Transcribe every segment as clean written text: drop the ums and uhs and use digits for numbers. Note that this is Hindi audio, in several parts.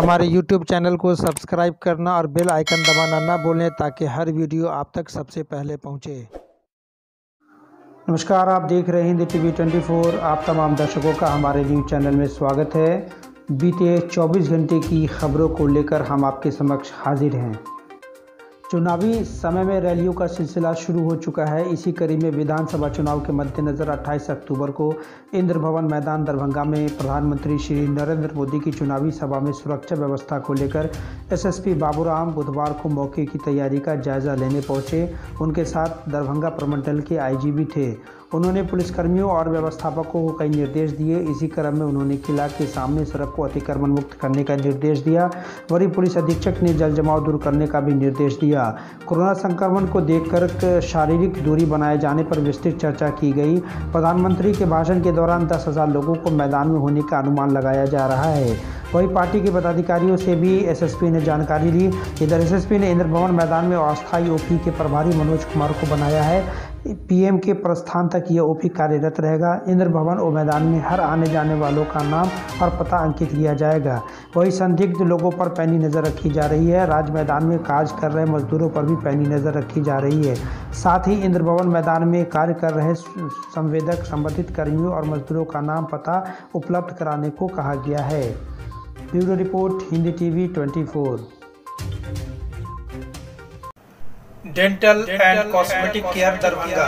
हमारे YouTube चैनल को सब्सक्राइब करना और बेल आइकन दबाना ना भूलें ताकि हर वीडियो आप तक सबसे पहले पहुंचे। नमस्कार, आप देख रहे हैं हिंदी टीवी 24। आप तमाम दर्शकों का हमारे न्यूज़ चैनल में स्वागत है। बीते 24 घंटे की खबरों को लेकर हम आपके समक्ष हाजिर हैं। चुनावी समय में रैलियों का सिलसिला शुरू हो चुका है। इसी कड़ी में विधानसभा चुनाव के मद्देनज़र 28 अक्टूबर को इंद्र भवन मैदान दरभंगा में प्रधानमंत्री श्री नरेंद्र मोदी की चुनावी सभा में सुरक्षा व्यवस्था को लेकर एसएसपी बाबूराम बुधवार को मौके की तैयारी का जायजा लेने पहुंचे। उनके साथ दरभंगा प्रमंडल के आईजी भी थे। उन्होंने पुलिसकर्मियों और व्यवस्थापकों को कई निर्देश दिए। इसी क्रम में उन्होंने किला के सामने सड़क को अतिक्रमण मुक्त करने का निर्देश दिया। वरीय पुलिस अधीक्षक ने जल जमाव दूर करने का भी निर्देश दिया। कोरोना संक्रमण को देखकर शारीरिक दूरी बनाए जाने पर विस्तृत चर्चा की गई। प्रधानमंत्री के भाषण के दौरान 10,000 लोगों को मैदान में होने का अनुमान लगाया जा रहा है। वहीं पार्टी के पदाधिकारियों से भी एसएसपी ने जानकारी ली। इधर एसएसपी ने इंद्र भवन मैदान में अस्थायी ओपी के प्रभारी मनोज कुमार को बनाया है। पीएम के प्रस्थान तक यह ओपी कार्यरत रहेगा। इंद्र भवन और मैदान में हर आने जाने वालों का नाम और पता अंकित किया जाएगा। वहीं संदिग्ध लोगों पर पैनी नज़र रखी जा रही है। राज मैदान में कार्य कर रहे मजदूरों पर भी पैनी नज़र रखी जा रही है। साथ ही इंद्र भवन मैदान में कार्य कर रहे संवेदक संबंधित कर्मियों और मजदूरों का नाम पता उपलब्ध कराने को कहा गया है। Bureau report, Hindi TV 24। Dental and cosmetic care Darbhanga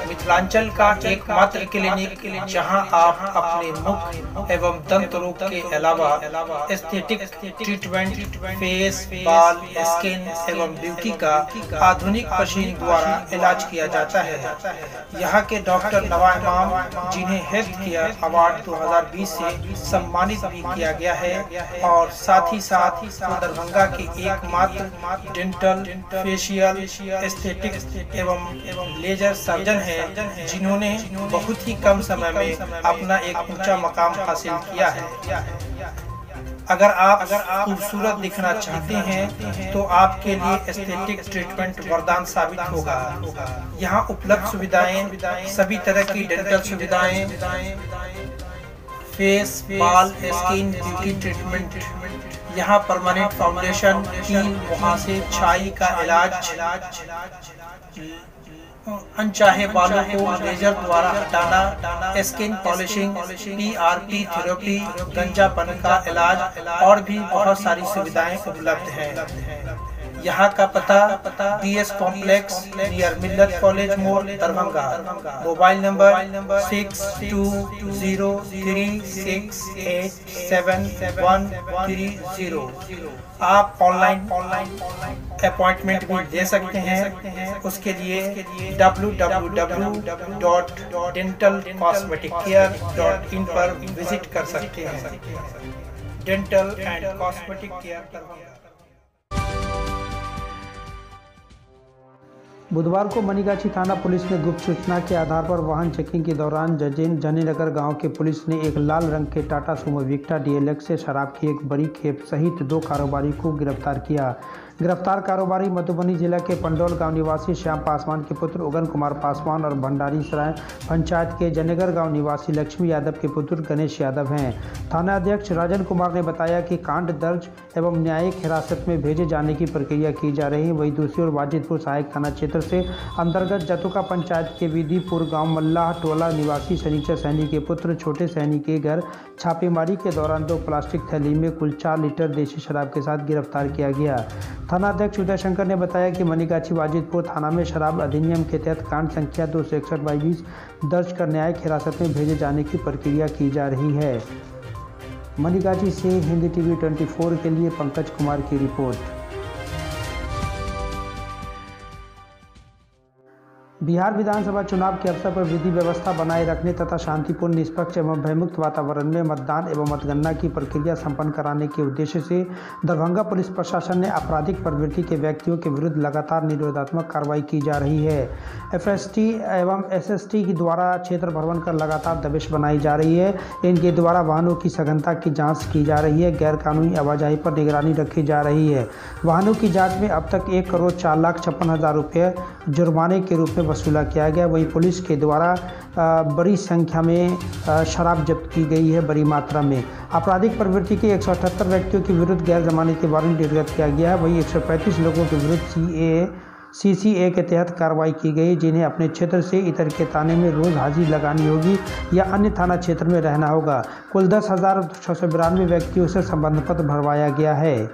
Mithilanchal का एकमात्र क्लिनिक जहां आप अपने मुख एवं दंत रोग के अलावा एस्थेटिक ट्रीटमेंट, फेस, बाल, स्किन एवं ब्यूटी का आधुनिक मशीन द्वारा इलाज किया जाता है। यहां के डॉक्टर नवा इमाम, जिन्हें हेल्थ केयर अवार्ड 2020 से सम्मानित भी किया गया है, और साथ ही साथ दरभंगा के एकमात्र डेंटल, फेशियल, एस्थेटिक एवं लेजर सर्जन हैं, जिन्होंने बहुत ही कम समय में अपना एक ऊंचा मकाम हासिल किया है। अगर आप खूबसूरत दिखना चाहते हैं तो आपके लिए एस्थेटिक ट्रीटमेंट वरदान साबित होगा। यहाँ उपलब्ध सुविधाएं सभी तरह की डेंटल सुविधाएं, फेस, बाल, स्किन, ब्यूटी ट्रीटमेंट, यहाँ परमानेंट फाउंडेशन, कील, मुहासे, छाई का इलाज, अनचाहे बालों को लेजर द्वारा हटाना, स्किन पॉलिशिंग, PRP थेरेपी, गंजापन का इलाज और भी बहुत सारी सुविधाएं उपलब्ध हैं। यहाँ का पता DS कॉम्प्लेक्स नियर मिल्लत कॉलेज मोड़ दरभंगा। Mobile number 6203687130। आप ऑनलाइन अपॉइंटमेंट भी ले सकते हैं। उसके लिए www.dentalcosmeticare.in पर विजिट कर सकते हैं। Dental and cosmetic care Darbhanga. बुधवार को मनीगाछी थाना पुलिस ने गुप्त सूचना के आधार पर वाहन चेकिंग के दौरान जनीनगर गांव के पुलिस ने एक लाल रंग के टाटा सुमो विक्टा DLX से शराब की एक बड़ी खेप सहित 2 कारोबारी को गिरफ्तार किया। गिरफ्तार कारोबारी मधुबनी जिला के पंडौल गांव निवासी श्याम पासवान के पुत्र उगन कुमार पासवान और भंडारी सराय पंचायत के जनेगर गांव निवासी लक्ष्मी यादव के पुत्र गणेश यादव हैं। थाना अध्यक्ष राजन कुमार ने बताया कि कांड दर्ज एवं न्यायिक हिरासत में भेजे जाने की प्रक्रिया की जा रही है। वहीं दूसरी ओर वाजिदपुर सहायक थाना क्षेत्र से अंतर्गत जतुका पंचायत के विधिपुर गाँव मल्लाह टोला निवासी शनिचर सैनी के पुत्र छोटे सैनी के घर छापेमारी के दौरान 2 प्लास्टिक थैली में कुल 4 लीटर देशी शराब के साथ गिरफ्तार किया गया। थाना अध्यक्ष उदय शंकर ने बताया कि मनीगाछी वाजिदपुर थाना में शराब अधिनियम के तहत कांड संख्या 261/20 दर्ज कर न्यायिक हिरासत में भेजे जाने की प्रक्रिया की जा रही है। मनीगाछी से हिंदी टीवी 24 के लिए पंकज कुमार की रिपोर्ट। बिहार विधानसभा चुनाव के अवसर पर विधि व्यवस्था बनाए रखने तथा शांतिपूर्ण, निष्पक्ष एवं भयमुक्त वातावरण में मतदान एवं मतगणना की प्रक्रिया संपन्न कराने के उद्देश्य से दरभंगा पुलिस प्रशासन ने आपराधिक प्रवृत्ति के व्यक्तियों के विरुद्ध लगातार निरोधात्मक कार्रवाई की जा रही है। FST एवं SST के द्वारा क्षेत्र भ्रमण कर लगातार दबिश बनाई जा रही है। इनके द्वारा वाहनों की सघनता की जाँच की जा रही है। गैरकानूनी आवाजाही पर निगरानी रखी जा रही है। वाहनों की जाँच में अब तक 1,04,56,000 रुपये जुर्माने के रूप में वसूला किया गया। वहीं पुलिस के द्वारा बड़ी संख्या में शराब जब्त की गई है, बड़ी मात्रा में। आपराधिक प्रवृत्ति के 178 व्यक्तियों के विरुद्ध गैर जमानती वारंट निर्गत किया गया है। वहीं 135 लोगों के विरुद्ध CCA के तहत कार्रवाई की गई, जिन्हें अपने क्षेत्र से इतर के थाने में रोज़ हाजिरी लगानी होगी या अन्य थाना क्षेत्र में रहना होगा। कुल 10,692 व्यक्तियों से संबंध पत्र भरवाया गया है।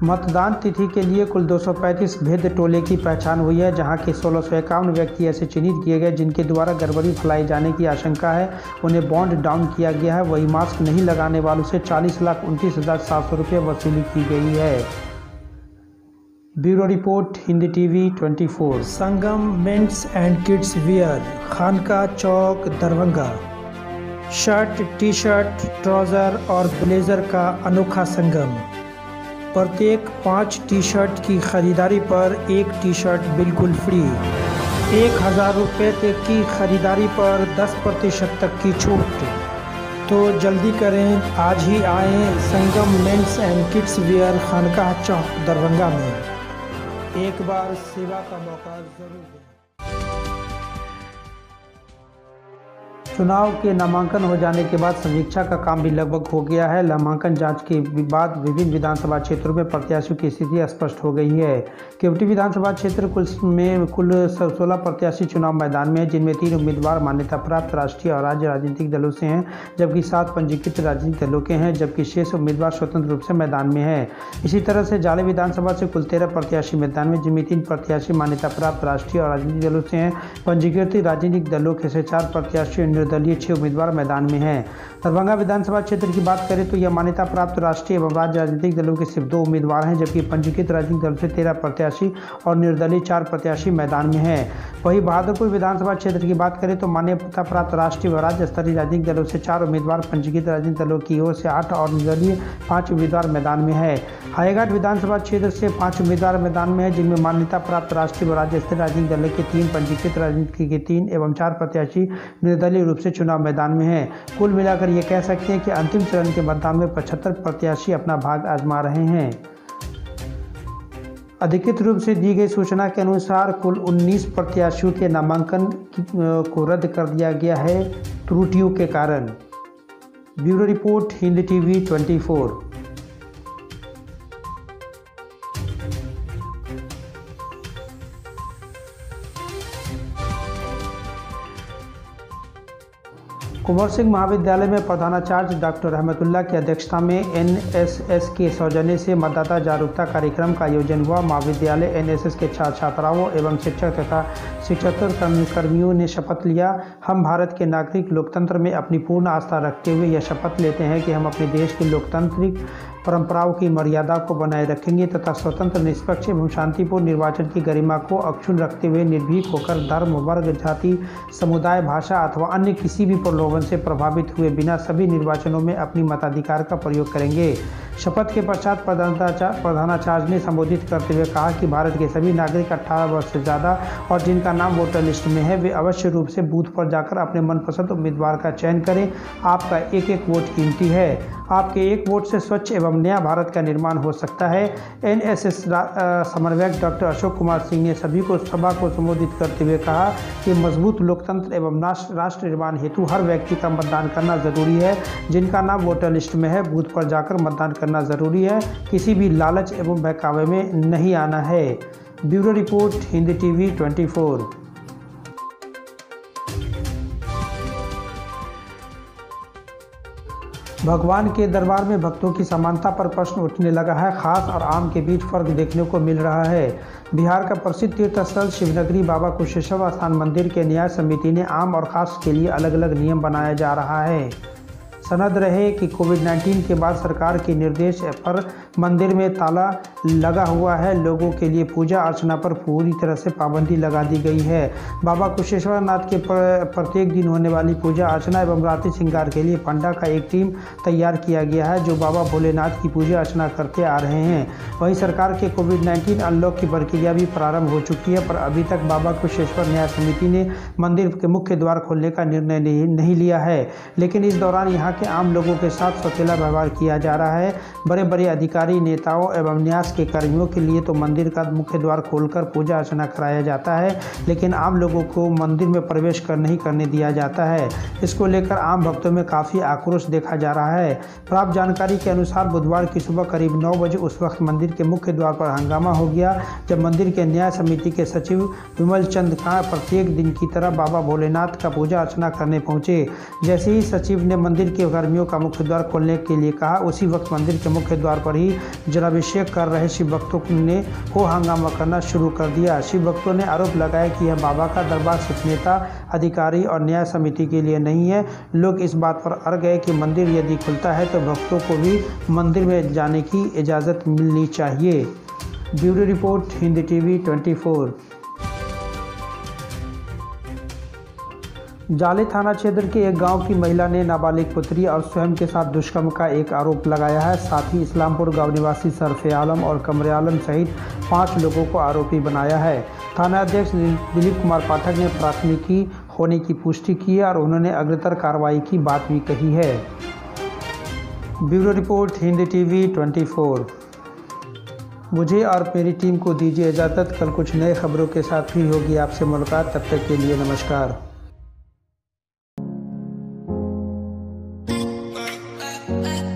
मतदान तिथि के लिए कुल 235 भेद्य टोले की पहचान हुई है, जहां के 1651 व्यक्ति ऐसे चिन्हित किए गए जिनके द्वारा गड़बड़ी फैलाई जाने की आशंका है। उन्हें बॉन्ड डाउन किया गया है। वही मास्क नहीं लगाने वालों से 40,29,700 रुपये वसूली की गई है। Bureau report, Hindi TV 24। Sangam men's and kids wear, Khanka Chowk, Darbhanga. Shirt, T shirt, trouser और ब्लेज़र का अनोखा संगम। प्रत्येक 5 टी शर्ट की खरीदारी पर 1 टी शर्ट बिल्कुल फ्री। 1,000 रुपये तक की खरीदारी पर 10% तक की छूट। तो जल्दी करें, आज ही आएँ संगम men's and kids wear, Khanka Chowk, Darbhanga में। एक बार सेवा का मौका जरूर दें। चुनाव के नामांकन हो जाने के बाद समीक्षा का काम भी लगभग हो गया है। नामांकन जांच के बाद विभिन्न विधानसभा क्षेत्रों में प्रत्याशियों की स्थिति स्पष्ट हो गई है। केवटी विधानसभा क्षेत्र कुल 16 प्रत्याशी चुनाव मैदान में हैं, जिनमें 3 उम्मीदवार मान्यता प्राप्त राष्ट्रीय और राज्य राजनीतिक दलों से हैं, जबकि 7 पंजीकृत राजनीतिक दलों के हैं, जबकि शेष उम्मीदवार स्वतंत्र रूप से मैदान में हैं। इसी तरह से जाले विधानसभा से कुल 13 प्रत्याशी मैदान में, जिनमें 3 प्रत्याशी मान्यता प्राप्त राष्ट्रीय और राजनीतिक दलों से हैं। पंजीकृत राजनीतिक दलों के से 4 प्रत्याशी, निर्दलीय 6 उम्मीदवार मैदान में हैं। दरभंगा विधानसभा क्षेत्र की बात करें तो यह मान्यता प्राप्त राष्ट्रीय एवं राज्य राजनीतिक दलों के सिर्फ 2 उम्मीदवार हैं, जबकि पंजीकृत राजनीतिक दल से 13 प्रत्याशी और निर्दलीय 4 प्रत्याशी मैदान में हैं। वहीं बहादुरपुर विधानसभा क्षेत्र की बात करें तो मान्यता प्राप्त राष्ट्रीय व राज्य स्तरीय राजनीतिक दलों से 4 उम्मीदवार, पंजीकृत राजनीतिक दलों की ओर से 8 और निर्दलीय 5 उम्मीदवार मैदान में है। हाईघाट विधानसभा क्षेत्र से 5 उम्मीदवार मैदान में है, जिनमें मान्यता प्राप्त राष्ट्रीय व राज्य स्तरीय राजनीतिक दलों के 3, पंजीकृत राजनीतिक के 3 एवं 4 प्रत्याशी निर्दलीय रूप से चुनाव मैदान में हैं। कुल मिलाकर ये कह सकते हैं कि अंतिम चरण के मतदान में 75 प्रत्याशी अपना भाग आजमा रहे हैं। अधिकृत रूप से दी गई सूचना के अनुसार कुल 19 प्रत्याशियों के नामांकन को रद्द कर दिया गया है त्रुटियों के कारण। Bureau report, Hindi TV 24। Kunwar Singh महाविद्यालय में प्रधानाचार्य डॉक्टर रहमतुल्लाह की अध्यक्षता में NSS के सौजन्य से मतदाता जागरूकता कार्यक्रम का आयोजन हुआ। महाविद्यालय NSS के छात्राओं एवं शिक्षक तथा शिक्षकेतर कर्मियों ने शपथ लिया। हम भारत के नागरिक लोकतंत्र में अपनी पूर्ण आस्था रखते हुए यह शपथ लेते हैं कि हम अपने देश की लोकतांत्रिक परंपराओं की मर्यादा को बनाए रखेंगे तथा स्वतंत्र, निष्पक्ष एवं शांतिपूर्ण निर्वाचन की गरिमा को अक्षुण्ण रखते हुए निर्भीक होकर धर्म, वर्ग, जाति, समुदाय, भाषा अथवा अन्य किसी भी प्रलोभन से प्रभावित हुए बिना सभी निर्वाचनों में अपनी मताधिकार का प्रयोग करेंगे। शपथ के पश्चात प्रधानाचार्य ने संबोधित करते हुए कहा कि भारत के सभी नागरिक 18 वर्ष से ज़्यादा और जिनका नाम वोटर लिस्ट में है, वे अवश्य रूप से बूथ पर जाकर अपने मनपसंद उम्मीदवार का चयन करें। आपका एक एक वोट कीमती है। आपके एक वोट से स्वच्छ एवं नया भारत का निर्माण हो सकता है। NSS समन्वयक डॉक्टर अशोक कुमार सिंह ने सभी को सभा को संबोधित करते हुए कहा कि मजबूत लोकतंत्र एवं राष्ट्र निर्माण हेतु हर व्यक्ति का मतदान करना जरूरी है। जिनका नाम वोटर लिस्ट में है, बूथ पर जाकर मतदान करना जरूरी है। किसी भी लालच एवं बहकावे में नहीं आना है। Bureau report, Hindi TV 24। भगवान के दरबार में भक्तों की समानता पर प्रश्न उठने लगा है। खास और आम के बीच फर्क देखने को मिल रहा है। बिहार का प्रसिद्ध तीर्थ स्थल शिवनगरी बाबा कुशेश्वर स्थान मंदिर के न्याय समिति ने आम और खास के लिए अलग अलग नियम बनाया जा रहा है। सनद रहे कि कोविड-19 के बाद सरकार के निर्देश पर मंदिर में ताला लगा हुआ है। लोगों के लिए पूजा अर्चना पर पूरी तरह से पाबंदी लगा दी गई है। बाबा कुशेश्वर नाथ के प्रत्येक दिन होने वाली पूजा अर्चना एवं रात्रि श्रृंगार के लिए पंडा का एक टीम तैयार किया गया है, जो बाबा भोलेनाथ की पूजा अर्चना करते आ रहे हैं। वहीं सरकार के कोविड-19 अनलॉक की प्रक्रिया भी प्रारंभ हो चुकी है, पर अभी तक बाबा कुशेश्वर न्याय समिति ने मंदिर के मुख्य द्वार खोलने का निर्णय नहीं लिया है। लेकिन इस दौरान यहाँ यहाँ के आम लोगों के साथ सौतेला व्यवहार किया जा रहा है। बड़े बड़े अधिकारी, नेताओं एवं न्यास के कर्मियों के लिए तो मंदिर का मुख्य द्वार खोलकर पूजा अर्चना कराया जाता है, लेकिन आम लोगों को मंदिर में प्रवेश नहीं करने दिया जाता है। इसको लेकर आम भक्तों में काफ़ी आक्रोश देखा जा रहा है। प्राप्त जानकारी के अनुसार बुधवार की सुबह करीब 9 बजे उस वक्त मंदिर के मुख्य द्वार पर हंगामा हो गया, जब मंदिर के न्याय समिति के सचिव विमल चंद का प्रत्येक दिन की तरह बाबा भोलेनाथ का पूजा अर्चना करने पहुंचे। जैसे ही सचिव ने मंदिर के कर्मियों का मुख्य द्वार खोलने के लिए कहा, उसी वक्त मंदिर के मुख्य द्वार पर ही जलाभिषेक कर रहे शिव भक्तों ने हो हंगामा करना शुरू कर दिया। शिव भक्तों ने आरोप लगाया कि यह बाबा का दरबार सिर्फ नेता, अधिकारी और न्याय समिति के लिए नहीं है। लोग इस बात पर अड़ गए कि मंदिर यदि खुलता है तो भक्तों को भी मंदिर में जाने की इजाज़त मिलनी चाहिए। Bureau report, Hindi TV 24। जाले थाना क्षेत्र के एक गांव की महिला ने नाबालिग पुत्री और स्वयं के साथ दुष्कर्म का एक आरोप लगाया है। साथ ही इस्लामपुर गांव निवासी सरफे आलम और कमरे आलम सहित 5 लोगों को आरोपी बनाया है। थाना अध्यक्ष दिलीप कुमार पाठक ने प्राथमिकी होने की पुष्टि की और उन्होंने अग्रतर कार्रवाई की बात भी कही है। Bureau report, Hindi TV 24। मुझे और मेरी टीम को दीजिए इजाज़त। कल कुछ नए खबरों के साथ भी होगी आपसे मुलाकात। तब तक के लिए नमस्कार। I